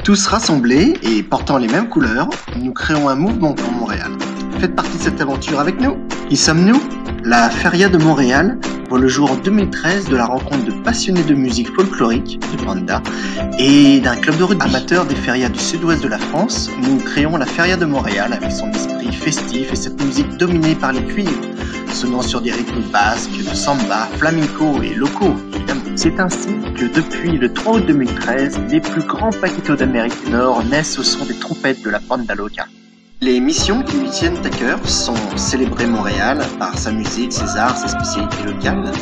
Tous rassemblés et portant les mêmes couleurs, nous créons un mouvement pour Montréal. Faites partie de cette aventure avec nous. Qui sommes-nous? La Feria de Montréal voit le jour en 2013 de la rencontre de passionnés de musique folklorique, de banda, et d'un club de rugby. Amateurs des férias du sud-ouest de la France, nous créons la Feria de Montréal avec son esprit festif et cette musique dominée par les cuivres, sonnant sur des rythmes basques, de samba, flamenco et locaux, évidemment. C'est ainsi que depuis le 3 août 2013, les plus grands paquitos d'Amérique du Nord naissent au son des trompettes de la banda loca. Les missions qui lui tiennent à cœur sont célébrer Montréal par sa musique, ses arts, ses spécialités locales,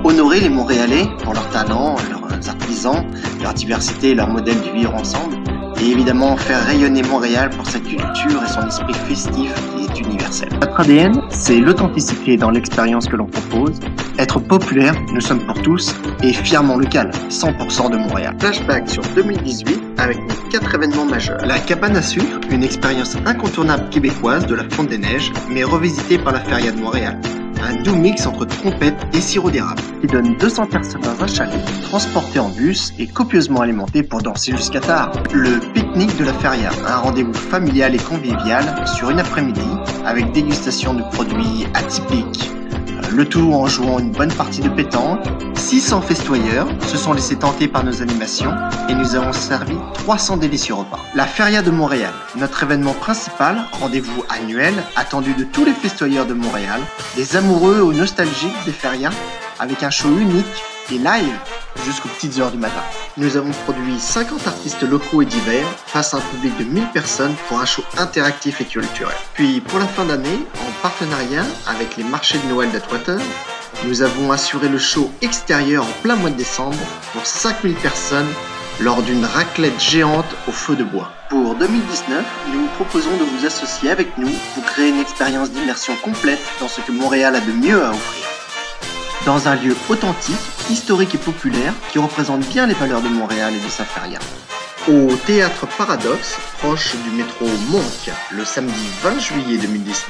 honorer les Montréalais pour leurs talents, leurs artisans, leur diversité et leur modèle du vivre ensemble, et évidemment faire rayonner Montréal pour sa culture et son esprit festif qui est universel. Notre ADN, c'est l'authenticité dans l'expérience que l'on propose, être populaire, nous sommes pour tous, et fièrement local, 100% de Montréal. Flashback sur 2018 avec nos 4 événements majeurs. La cabane à sucre, une expérience incontournable québécoise de la Fonte des Neiges, mais revisitée par la Feria de Montréal. Un doux mix entre trompette et sirop d'érable, qui donne 200 personnes dans un chalet, transportées en bus et copieusement alimentées pour danser jusqu'à tard. Le pique-nique de la Feria, un rendez-vous familial et convivial sur une après-midi, avec dégustation de produits atypiques. Le tout en jouant une bonne partie de pétanque. 600 festoyeurs se sont laissés tenter par nos animations et nous avons servi 300 délicieux repas. La Feria de Montréal, notre événement principal, rendez-vous annuel, attendu de tous les festoyeurs de Montréal, des amoureux ou nostalgiques des férias, avec un show unique et live jusqu'aux petites heures du matin. Nous avons produit 50 artistes locaux et divers face à un public de 1000 personnes pour un show interactif et culturel. Puis pour la fin d'année, en partenariat avec les marchés de Noël d'Atwater, nous avons assuré le show extérieur en plein mois de décembre pour 5000 personnes lors d'une raclette géante au feu de bois. Pour 2019, nous vous proposons de vous associer avec nous pour créer une expérience d'immersion complète dans ce que Montréal a de mieux à offrir. Dans un lieu authentique, historique et populaire qui représente bien les valeurs de Montréal et de sa feria. Au Théâtre Paradoxe, proche du métro Monk, le samedi 20 juillet 2019.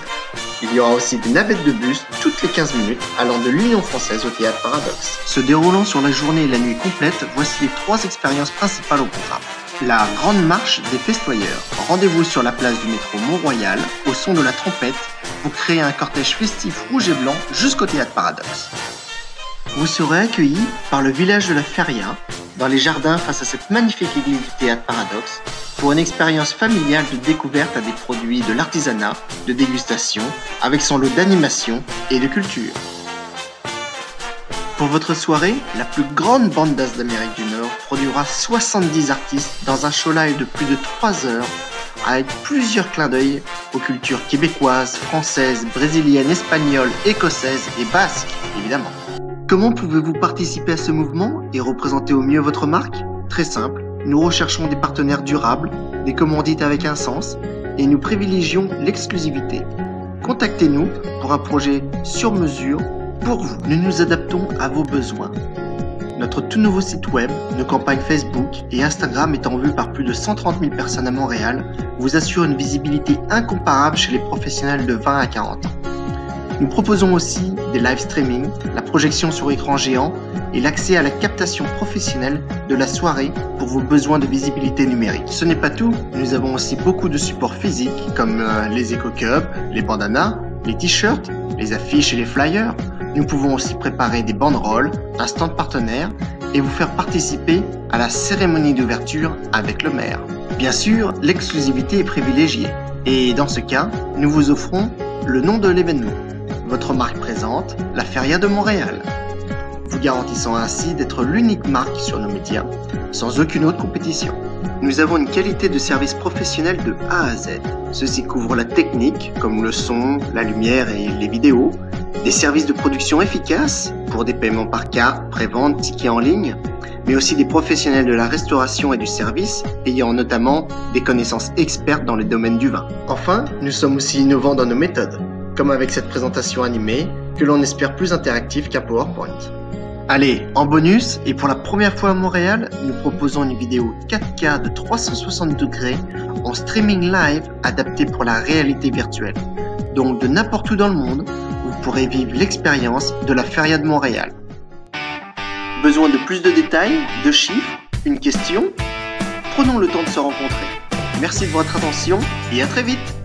Il y aura aussi des navettes de bus toutes les 15 minutes allant de l'Union française au Théâtre Paradoxe. Se déroulant sur la journée et la nuit complète, voici les 3 expériences principales au programme. La Grande Marche des Festoyeurs. Rendez-vous sur la place du métro Mont-Royal, au son de la trompette, pour créer un cortège festif rouge et blanc jusqu'au Théâtre Paradoxe. Vous serez accueillis par le village de la Feria, dans les jardins face à cette magnifique église du Théâtre Paradoxe, pour une expérience familiale de découverte à des produits de l'artisanat, de dégustation, avec son lot d'animation et de culture. Pour votre soirée, la plus grande bandas d'Amérique du Nord produira 70 artistes dans un show live de plus de 3 heures, avec plusieurs clins d'œil aux cultures québécoises, françaises, brésiliennes, espagnoles, écossaises et basques, évidemment. Comment pouvez-vous participer à ce mouvement et représenter au mieux votre marque? Très simple, nous recherchons des partenaires durables, des commandites avec un sens, et nous privilégions l'exclusivité. Contactez-nous pour un projet sur mesure pour vous. Nous nous adaptons à vos besoins. Notre tout nouveau site web, nos campagnes Facebook et Instagram étant vues par plus de 130 000 personnes à Montréal, vous assurent une visibilité incomparable chez les professionnels de 20 à 40 ans. Nous proposons aussi des live streaming, la projection sur écran géant et l'accès à la captation professionnelle de la soirée pour vos besoins de visibilité numérique. Ce n'est pas tout, nous avons aussi beaucoup de supports physiques comme les éco-cups, les bandanas, les t-shirts, les affiches et les flyers. Nous pouvons aussi préparer des banderoles, un stand partenaire et vous faire participer à la cérémonie d'ouverture avec le maire. Bien sûr, l'exclusivité est privilégiée et dans ce cas, nous vous offrons le nom de l'événement. Votre marque présente, la Feria de Montréal, vous garantissant ainsi d'être l'unique marque sur nos médias, sans aucune autre compétition. Nous avons une qualité de service professionnel de A à Z. Ceci couvre la technique, comme le son, la lumière et les vidéos, des services de production efficaces pour des paiements par carte, prévente, tickets en ligne, mais aussi des professionnels de la restauration et du service, ayant notamment des connaissances expertes dans les domaines du vin. Enfin, nous sommes aussi innovants dans nos méthodes, comme avec cette présentation animée, que l'on espère plus interactive qu'un PowerPoint. Allez, en bonus, et pour la première fois à Montréal, nous proposons une vidéo 4K de 360 degrés en streaming live adaptée pour la réalité virtuelle. Donc de n'importe où dans le monde, vous pourrez vivre l'expérience de la Feria de Montréal. Besoin de plus de détails, de chiffres, une question? Prenons le temps de se rencontrer. Merci de votre attention et à très vite.